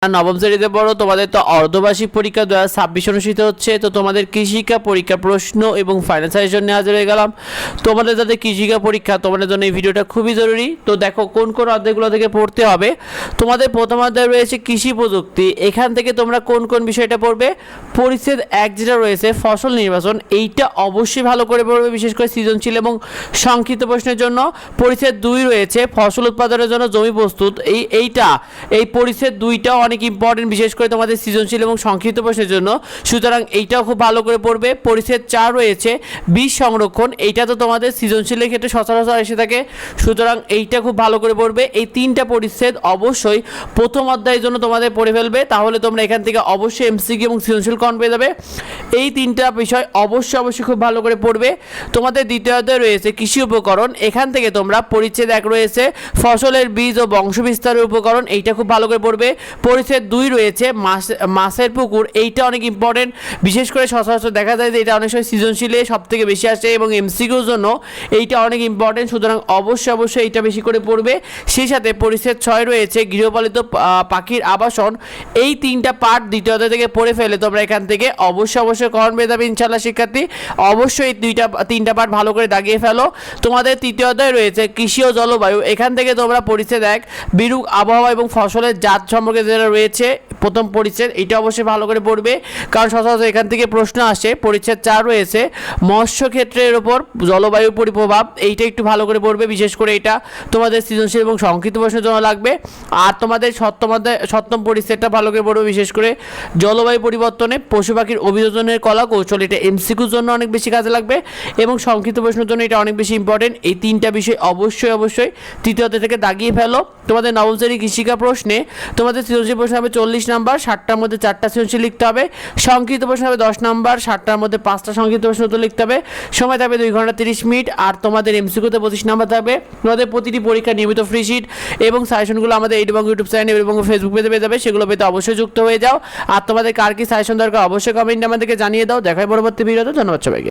নবম শ্রেণীতে পড়ো, তোমাদের তো অর্ধবার্ষিক পরীক্ষা 2026 অনুষ্ঠিত হচ্ছে। তো তোমাদের কৃষিকা পরীক্ষা প্রশ্ন এবং ফাইনাল সাজেশন নিয়ে হাজির হয়ে গেলাম। তোমাদের যাদের কৃষিকা পরীক্ষা, তোমাদের জন্য এই ভিডিওটা খুবই জরুরি। তো দেখো কোন কোন অধ্যায়গুলো থেকে পড়তে হবে। তোমাদের প্রথম অধ্যায় রয়েছে কৃষি প্রযুক্তি। এখান থেকে তোমরা কোন কোন বিষয়টা পড়বে? পরিচ্ছেদ 1 যেটা রয়েছে ফসল নির্বাচন, এইটা অবশ্যই ভালো করে পড়বে, বিশেষ করে সৃজনশীল এবং সংক্ষিপ্ত প্রশ্নের জন্য। পরিচ্ছেদ 2 রয়েছে ফসল উৎপাদনের জন্য জমি প্রস্তুত। এই পরিচ্ছেদ 2টা অনেক ইম্পর্টেন্ট, বিশেষ করে তোমাদের সৃজনশীল এবং সংক্ষিপ্ত প্রশ্নের জন্য, সুতরাং এইটাও খুব ভালো করে পড়বে। পরিচ্ছেদ 4 রয়েছে বীজ সংরক্ষণ, এইটা তো তোমাদের সৃজনশীলের ক্ষেত্রে সচরাচর এসে থাকে, সুতরাং এইটা খুব ভালো করে পড়বে। এই 3টা পরিচ্ছেদ অবশ্যই প্রথম অধ্যায়ের জন্য তোমাদের পড়ে ফেলবে, তাহলে তোমরা এখান থেকে অবশ্যই এমসিকিউ এবং সৃজনশীল কমন পেয়ে যাবে। এই 3টা বিষয় অবশ্যই খুব ভালো করে পড়বে। তোমাদের দ্বিতীয় অধ্যায় রয়েছে কৃষি উপকরণ। এখান থেকে তোমরা পরিচ্ছেদ 1 রয়েছে ফসলের বীজ ও বংশবিস্তারের উপকরণ, এইটা খুব ভালো করে পড়বে। পরিচ্ছেদ 2 রয়েছে মাছের পুকুর, এইটা অনেক ইম্পর্টেন্ট, বিশেষ করে সচরাচর দেখা যায় যে এটা অনেক সময় সৃজনশীলে সব থেকে বেশি আসে এবং এমসিকিউর জন্য এইটা অনেক ইম্পর্টেন্ট, সুতরাং অবশ্যই এইটা বেশি করে পড়বে। সেই সাথে পরিচ্ছেদ 6 রয়েছে গৃহপালিত পাখির আবাসন। এই 3টা পার্ট দ্বিতীয় অধ্যায় থেকে পড়ে ফেলে তোমরা এখান থেকে অবশ্যই কমন পেয়ে যাবে ইনশাআল্লাহ শিক্ষার্থী। অবশ্যই 3টা পার্ট ভালো করে দাগিয়ে ফেলো। তোমাদের তৃতীয় অধ্যায় রয়েছে কৃষি ও জলবায়ু। এখান থেকে তোমরা পরিচ্ছেদ 1 বিরূপ আবহাওয়া এবং ফসলের জাত সম্পর্কে যেটা রয়েছে প্রথম পরিচ্ছেদ, এটা অবশ্যই ভালো করে পড়বে, কারণ সচরাচর এখান থেকে প্রশ্ন আসে। পরিচ্ছেদ 4 রয়েছে মৎস্য ক্ষেত্রের ওপর জলবায়ুর প্রভাব, এইটা একটু ভালো করে পড়বে, বিশেষ করে এটা তোমাদের সৃজনশীল এবং সংক্ষিপ্ত প্রশ্নের জন্য লাগবে। আর তোমাদের সপ্তম পরিচ্ছেদটা ভালো করে পড়বে, বিশেষ করে জলবায়ু পরিবর্তনে পশু পাখির অভিযোজনের কলা কৌশল, এটা এমসিকিউর জন্য অনেক বেশি কাজে লাগবে এবং সংক্ষিপ্ত প্রশ্নের জন্য এটা অনেক বেশি ইম্পর্টেন্ট। এই 3টা বিষয় অবশ্যই তৃতীয় অধ্যায় থেকে দাগিয়ে ফেলো। তোমাদের নবম শ্রেণীর কৃষিকা প্রশ্নে তোমাদের সৃজনশীল প্রশ্ন হবে 40 নাম্বার, 60টার মধ্যে 4টা সৃজনশীল লিখতে হবে। সংক্ষিপ্ত প্রশ্ন হবে 10 নাম্বার, 60টার মধ্যে 5টা সংক্ষিপ্ত প্রশ্ন উত্তর লিখতে হবে। সময় থাকবে 2 ঘন্টা 30 মিনিট। আর তোমাদের এমসিকিউতে 25 নাম্বার থাকবে। তোমাদের প্রতিটি পরীক্ষা নিয়মিত ফ্রি শিট এবং সাজেশনগুলো আমাদের এইডবং ইউটিউব চ্যানেল এবং ফেসবুক পেজে পেয়ে যাবে, সেগুলো পেতে অবশ্যই যুক্ত হয়ে যাও। আর তোমাদের কার কি সাজেশন দরকার অবশ্যই কমেন্টে আমাদেরকে জানিয়ে দাও। দেখাই পরবর্তী ভিডিওতে। ধন্যবাদ সবাইকে।